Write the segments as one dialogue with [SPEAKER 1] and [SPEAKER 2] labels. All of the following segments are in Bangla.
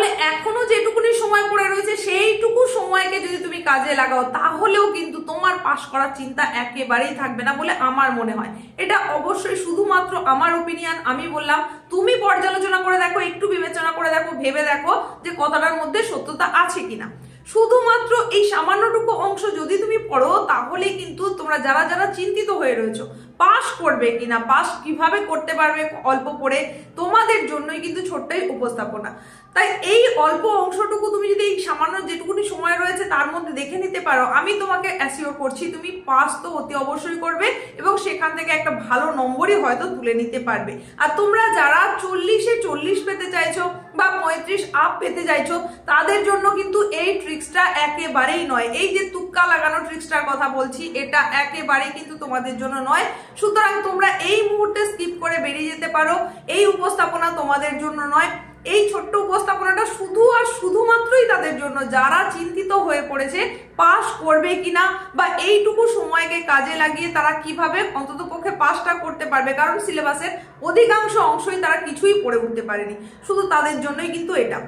[SPEAKER 1] তাহলে এখনো যেটুকুনি সময় পড়ে রয়েছে সেইটুকু সময়কে যদি তুমি কাজে লাগাও তাহলেও কিন্তু তোমার পাশ করার চিন্তা একেবারেই থাকবে না বলে আমার মনে হয়। এটা অবশ্যই শুধুমাত্র আমার ওপিনিয়ন, আমি বললাম, তুমি পর্যালোচনা করে দেখো, একটু বিবেচনা করে দেখো, ভেবে দেখো যে কথাটার মধ্যে সত্যতা আছে কিনা। শুধুমাত্র এই সামান্যটুকু অংশ যদি তুমি পড়ো তাহলেই কিন্তু তোমরা যারা যারা চিন্তিত হয়ে রয়েছো পাস করবে কিনা, পাস কিভাবে করতে পারবে অল্প পড়ে, তোমাদের জন্যই কিন্তু ছোট্টই উপস্থাপনা। তাই এই অল্প অংশটুকু তুমি যদি এই সামান্য যেটুকুনি সময় রয়েছে তার মধ্যে দেখে নিতে পারো, আমি তোমাকে অ্যাসিওর করছি তুমি পাস তো অতি অবশ্যই করবে এবং সেখান থেকে একটা ভালো নম্বরই হয়তো তুলে নিতে পারবে। আর তোমরা যারা 40-এ 40 পেতে চাইছো বা 35 আপ পেতে চাইছো তাদের জন্য কিন্তু এই ট্রিক্সটা একেবারেই নয়। এই যে তুক্কা লাগানো ট্রিক্সটার কথা বলছি এটা একেবারেই কিন্তু তোমাদের জন্য নয়। সুতরাং তোমরা এই মুহূর্তে স্কিপ করে বেরিয়ে যেতে পারো, এই উপস্থাপনা তোমাদের জন্য নয়। এই ছোট্ট উপস্থাপনাটা শুধু আর শুধুমাত্রই তাদের জন্য যারা চিন্তিত হয়ে পড়েছে পাস করবে কিনা বা এইটুকু সময়কে কাজে লাগিয়ে তারা কিভাবে অন্ততপক্ষে পাসটা করতে পারবে, কারণ সিলেবাসের অধিকাংশ অংশই তারা কিছুই পড়ে উঠতে পারেনি, শুধু তাদের জন্যই কিন্তু এটা।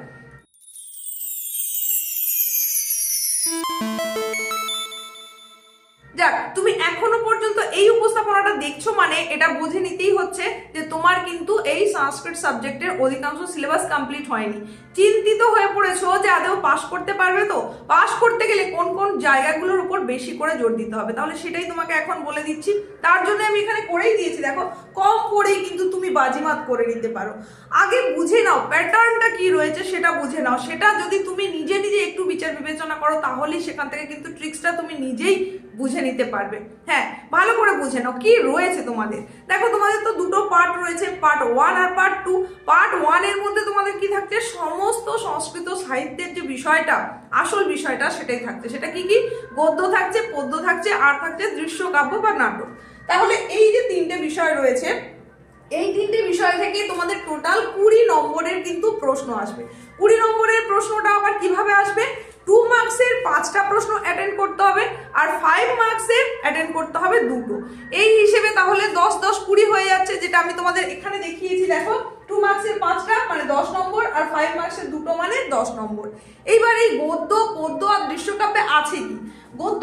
[SPEAKER 1] যাক, তুমি এখনো পর্যন্ত এই উপস্থাপনাটা দেখছো মানে এটা বুঝে নিতেই হচ্ছে যে তোমার কিন্তু এই সংস্কৃত সাবজেক্টের অধিকাংশ সিলেবাস কমপ্লিট হয়নি। চিন্তিত হয়ে পড়েছো যে আদৌ পাস করতে পারবে, তো পাস করতে গেলে কোন কোন জায়গাগুলোর উপর বেশি করে জোর দিতে হবে, তাহলে সেটাই তোমাকে এখন বলে দিচ্ছি। তার জন্য আমি এখানে করেই দিয়েছি, দেখো কম পড়েই কিন্তু তুমি বাজিমাত করে নিতে পারো। আগে বুঝে নাও প্যাটার্নটা কি রয়েছে, সেটা বুঝে নাও। সেটা যদি তুমি নিজে নিজে একটু বিচার বিবেচনা করো তাহলেই সেখান থেকে কিন্তু ট্রিক্সটা তুমি নিজেই বুঝে নিতে পারবে। হ্যাঁ, ভালো করে বুঝে নাও কি রয়েছে তোমাদের। দেখো তোমাদের তো দুটো পার্ট রয়েছে, পার্ট 1 আর পার্ট 2। পার্ট 1 এর মধ্যে তোমাদের কি থাকছে, সমস্ত সংস্কৃত সাহিত্যের যে বিষয়টা, আসল বিষয়টা সেটাই থাকছে। সেটা কি কি, গদ্য থাকছে, পদ্য থাকছে, আর থাকছে দৃশ্যকাব্য বা নাটক। তাহলে এই যে তিনটে বিষয় রয়েছে, এই তিনটে বিষয় থেকে তোমাদের টোটাল 20 নম্বরের কিন্তু প্রশ্ন আসবে। 20 নম্বরের প্রশ্নটা আবার কিভাবে আসবে, 2 মার্কসের 5টা প্রশ্ন অ্যাটেন্ড করতে হবে আর 5 মার্কসের অ্যাটেন্ড করতে হবে 2টো। এই হিসেবে তাহলে 10 10 20 হয়ে যাচ্ছে, যেটা আমি তোমাদের এখানে দেখিয়েছি। দেখো 2 মার্কসের 5টা মানে 10 নম্বর আর 5 মার্কসের 2টো মানে 10 নম্বর। এইবার এই গদ্য, পদ্য আর দৃশ্যকাব্যে আছে কি, গদ্য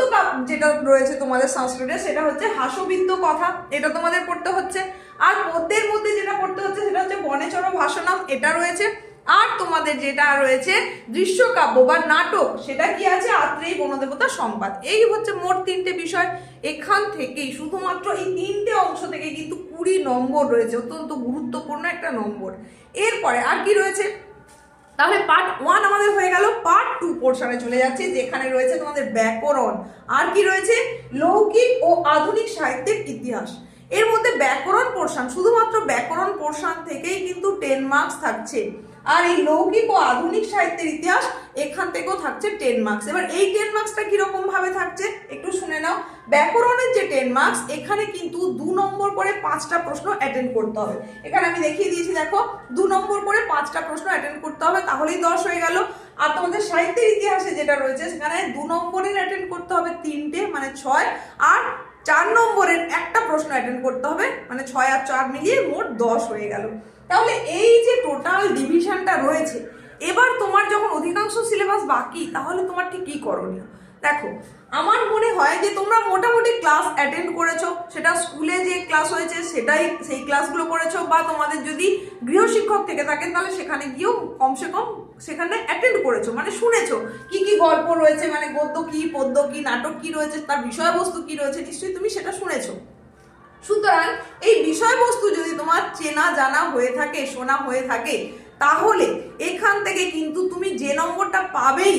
[SPEAKER 1] যেটা রয়েছে তোমাদের সংস্কৃতে সেটা হচ্ছে হাস্যবিদ্য কথা, এটা তোমাদের পড়তে হচ্ছে। আর পদ্যের মধ্যে যেটা পড়তে হচ্ছে সেটা হচ্ছে বনেচর ভাষণম, এটা রয়েছে। আর তোমাদের যেটা রয়েছে দৃশ্যকাব্য বা নাটক, সেটা কি আছে, আত্রেয়ী বনদেবতা সংবাদ। এই হচ্ছে মোট 3টে বিষয়। এখান থেকেই শুধুমাত্র এই 3টে অংশ থেকে কিন্তু 20 নম্বর রয়েছে, অত্যন্ত গুরুত্বপূর্ণ একটা নম্বর। এরপরে আর কি রয়েছে, তাহলে পার্ট 1 আমাদের হয়ে গেল। পার্ট 2 পোর্শনে চলে যাচ্ছে, যেখানে রয়েছে তোমাদের ব্যাকরণ, আর কি রয়েছে লৌকিক ও আধুনিক সাহিত্যের ইতিহাস। এর মধ্যে ব্যাকরণ পোর্শন, শুধুমাত্র ব্যাকরণ পোর্শন থেকেই কিন্তু 10 মার্কস থাকছে। আর এই লৌকিক ও আধুনিক সাহিত্যের ইতিহাস এখান থেকেও থাকছে 10 মার্কস। এবার এই 10 মার্কসটা কিরকম ভাবে থাকছে একটু শুনে নাও। ব্যাকরণের যে 10 মার্কস, এখানে কিন্তু 2 নম্বর করে 5টা প্রশ্ন অ্যাটেন্ড করতে হবে। এখানে আমি দেখিয়ে দিয়েছি, দেখো 2 নম্বর করে 5টা প্রশ্ন অ্যাটেন্ড করতে হবে, তাহলেই 10 হয়ে গেল। আর তোমাদের সাহিত্যের ইতিহাসে যেটা রয়েছে সেখানে 2 নম্বরের অ্যাটেন্ড করতে হবে 3টে মানে 6, আর 4 নম্বরের একটা প্রশ্ন অ্যাটেন্ড করতে হবে মানে 6 আর 4 মিলিয়ে মোট 10 হয়ে গেল। তাহলে এই যে টোটাল ডিভিশনটা রয়েছে, এবার তোমার যখন অধিকাংশ সিলেবাস বাকি তাহলে তোমার ঠিক কি করণীয়। দেখো, আমার মনে হয় যে তোমরা মোটামুটি ক্লাস অ্যাটেন্ড করেছো, সেটা স্কুলে যে ক্লাস হয়েছে সেটাই সেই ক্লাসগুলো করেছো, বা তোমাদের যদি গৃহশিক্ষক থেকে থাকেন তাহলে সেখানে গিয়েও কমসে কম সেখানে অ্যাটেন্ড করেছো, মানে শুনেছো কি কি গল্প রয়েছে, মানে গদ্য কি, পদ্য কি, নাটক কি রয়েছে, তার বিষয়বস্তু কি রয়েছে, নিশ্চয়ই তুমি সেটা শুনেছো। সুতরাং এই বিষয়বস্তু যদি তোমার চেনা জানা হয়ে থাকে, শোনা হয়ে থাকে, তাহলে এখান থেকে কিন্তু তুমি যে নম্বরটা পাবেই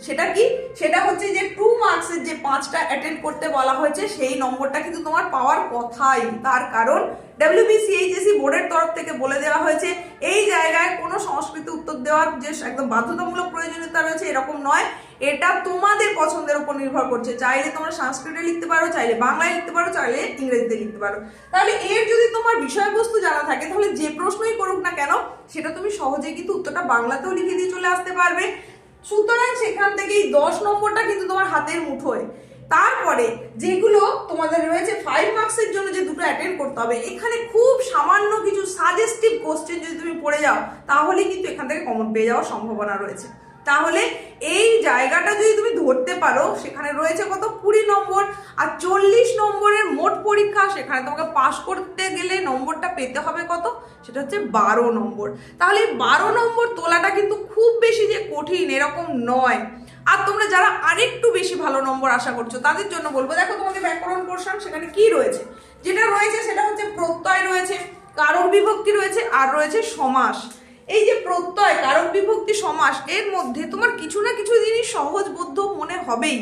[SPEAKER 1] সেটা কি, সেটা হচ্ছে যে 2 মার্কসের যে 5টা অ্যাটেন্ড করতে বলা হয়েছে সেই নম্বরটা কিন্তু তোমার পাওয়ার কথাই। তার কারণ WBCHSC বোর্ডের তরফ থেকে বলে দেওয়া হয়েছে এই জায়গায় কোনো সংস্কৃত উত্তর দেওয়ার যে একদম বাধ্যতামূলক প্রয়োজনীয়তা রয়েছে এরকম নয়, এটা তোমাদের পছন্দের উপর নির্ভর করছে। চাইলে তোমরা সংস্কৃতে লিখতে পারো, চাইলে বাংলায় লিখতে পারো, চাইলে ইংরেজিতে লিখতে পারো। তাহলে এর যদি তোমার বিষয়বস্তু জানা থাকে তাহলে যে প্রশ্নই করুক না কেন সেটা তুমি সহজেই কিন্তু উত্তরটা বাংলাতেও লিখে দিয়ে চলে আসতে পারবে। সুতরাং সেখান থেকেই 10 নম্বরটা কিন্তু তোমার হাতের মুঠোয়। তারপরে যেগুলো তোমাদের রয়েছে 5 মার্কসের জন্য যে দুটো অ্যাটেন্ড করতে হবে, এখানে খুব সামান্য কিছু সাজেস্টিভ কোশ্চেন যদি তুমি পড়ে যাও তাহলে কিন্তু এখান থেকে কমন পেয়ে যাওয়ার সম্ভাবনা রয়েছে। তাহলে এই জায়গাটা যদি তুমি ধরতে পারো, সেখানে রয়েছে কত 20 নম্বর, আর 40 নম্বরের মোট পরীক্ষা, সেখানে তোমাকে পাস করতে গেলে নম্বরটা পেতে হবে কত, সেটা হচ্ছে 12 নম্বর। তাহলে 12 নম্বর তোলাটা কিন্তু খুব বেশি যে কঠিন এরকম নয়। আর তোমরা যারা আরেকটু বেশি ভালো নম্বর আশা করছো তাদের জন্য বলবো, দেখো তোমাদের ব্যাকরণ পোর্শন সেখানে কি রয়েছে, যেটা রয়েছে সেটা হচ্ছে প্রত্যয় রয়েছে, কারক বিভক্তি রয়েছে, আর রয়েছে সমাস। এই যে প্রত্যয়, কারক বিভক্তি, সমাস, এর মধ্যে তোমার কিছু না কিছু জিনিস সহজবোধ্য মনে হবেই,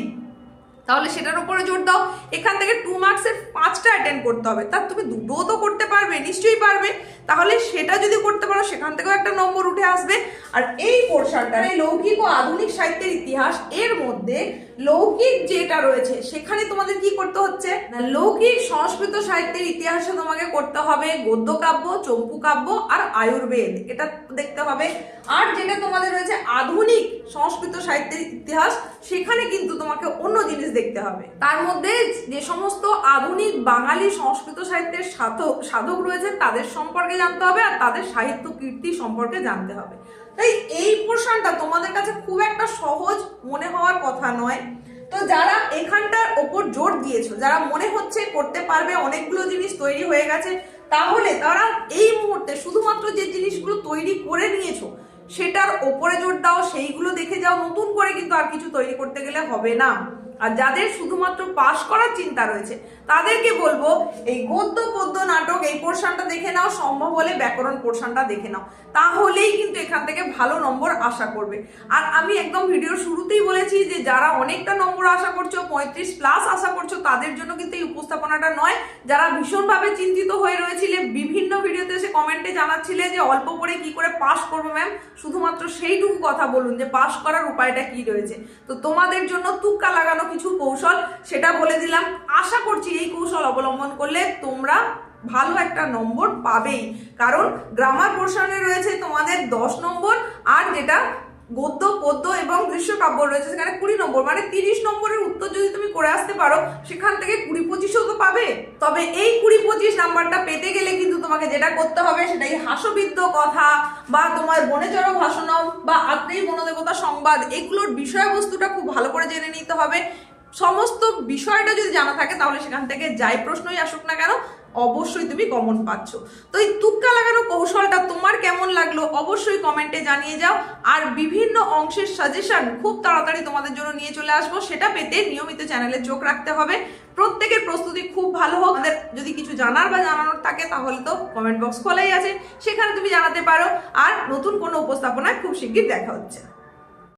[SPEAKER 1] তাহলে সেটার উপরে জোর দাও। এখান থেকে 2 মার্কসের 5টা অ্যাটেন্ড করতে হবে, তার তুমি দুটোও তো করতে পারবে, নিশ্চয়ই পারবে। তাহলে সেটা যদি করতে পারো সেখান থেকেও একটা নম্বর উঠে আসবে। আর এই পোর্শনটা লৌকিক ও আধুনিক সাহিত্যের ইতিহাস, এর মধ্যে লৌকিক যেটা রয়েছে সেখানে তোমাদের কি করতে হচ্ছে না, লৌকিক সংস্কৃত সাহিত্যের ইতিহাসে তোমাকে করতে হবে গদ্য কাব্য, চম্পু কাব্য আর আয়ুর্বেদ, এটা দেখতে হবে। আর যেটা তোমাদের রয়েছে আধুনিক সংস্কৃত সাহিত্যের ইতিহাস, সেখানে কিন্তু তোমাকে অন্য জিনিস দেখতে হবে। তার মধ্যে যে সমস্ত আধুনিক বাঙালি সংস্কৃত সাহিত্যের সাধক রয়েছে তাদের সম্পর্কে জানতে হবে, আর তাদের সাহিত্য কীর্তি সম্পর্কে জানতে হবে। তাই এই পোর্শনটা তোমাদের কাছে খুব একটা সহজ মনে হওয়ার কথা নয়। তো যারা এখানটার ওপর জোর দিয়েছো, যারা মনে হচ্ছে করতে পারবে, অনেকগুলো জিনিস তৈরি হয়ে গেছে, তাহলে তারা এই মুহূর্তে শুধুমাত্র যে জিনিসগুলো তৈরি করে নিয়েছো সেটার ওপরে জোর দাও, সেইগুলো দেখে যাও। নতুন করে কিন্তু আর কিছু তৈরি করতে গেলে হবে না। আর যাদের শুধুমাত্র পাস করার চিন্তা রয়েছে তাদেরকে বলবো এই গদ্য পদ্য নাটক এই পোর্শনটা দেখে নাও, সম্ভব হলে ব্যাকরণ পোর্শনটা দেখে নাও, তাহলেই কিন্তু এখান থেকে ভালো নম্বর আশা করবে। আর আমি একদম ভিডিওর শুরুতেই বলেছি যে যারা অনেকটা নম্বর আশা করছো, 35+ আশা করছো, তাদের জন্য কিন্তু এই উপস্থাপনাটা নয়। যারা ভীষণভাবে চিন্তিত হয়ে রয়েছিলে, বিভিন্ন ভিডিওতে এসে কমেন্টে জানাচ্ছিলে যে অল্প করে কি করে পাস করবো ম্যাম, শুধুমাত্র সেইটুকু কথা বলুন যে পাস করার উপায়টা কি রয়েছে। তো তোমাদের জন্য তুক্কা লাগানো কিছু কৌশল সেটা বলে দিলাম। আশা করছি এই কৌশল অবলম্বন করলে তোমরা ভালো একটা নম্বর পাবেই, কারণ গ্রামার পোর্শনে রয়েছে তোমাদের 10 নম্বর, আর যেটা গদ্য পদ্য এবং দৃশ্যকাব্য রয়েছে সেখানে 20 নম্বর, মানে 30 নম্বরের উত্তর যদি তুমি করে আসতে পারো সেখান থেকে 20-25ও তো পাবে। তবে এই 20-25 নাম্বারটা পেতে গেলে কিন্তু তোমাকে যেটা করতে হবে সেটাই হাস্যবিদ্য কথা বা তোমার বনেচর ভাষণম বা আত্রেয়ী বনদেবতা সংবাদ, এগুলোর বিষয়বস্তুটা খুব ভালো করে জেনে নিতে হবে। সমস্ত বিষয়টা যদি জানা থাকে তাহলে সেখান থেকে যাই প্রশ্নই আসুক না কেন অবশ্যই তুমি কমন পাচ্ছ। তো এই তুক্কা লাগানো কৌশলটা তোমার কেমন লাগলো অবশ্যই কমেন্টে জানিয়ে যাও। আর বিভিন্ন অংশের সাজেশন খুব তাড়াতাড়ি তোমাদের জন্য নিয়ে চলে আসবো, সেটা পেতে নিয়মিত চ্যানেলে চোখ রাখতে হবে। প্রত্যেকের প্রস্তুতি খুব ভালো হোক। আমাদের যদি কিছু জানার বা জানানোর থাকে তাহলে তো কমেন্ট বক্স খোলাই আছে, সেখানে তুমি জানাতে পারো। আর নতুন কোনো উপস্থাপনায় খুব শিগগির দেখা হচ্ছে।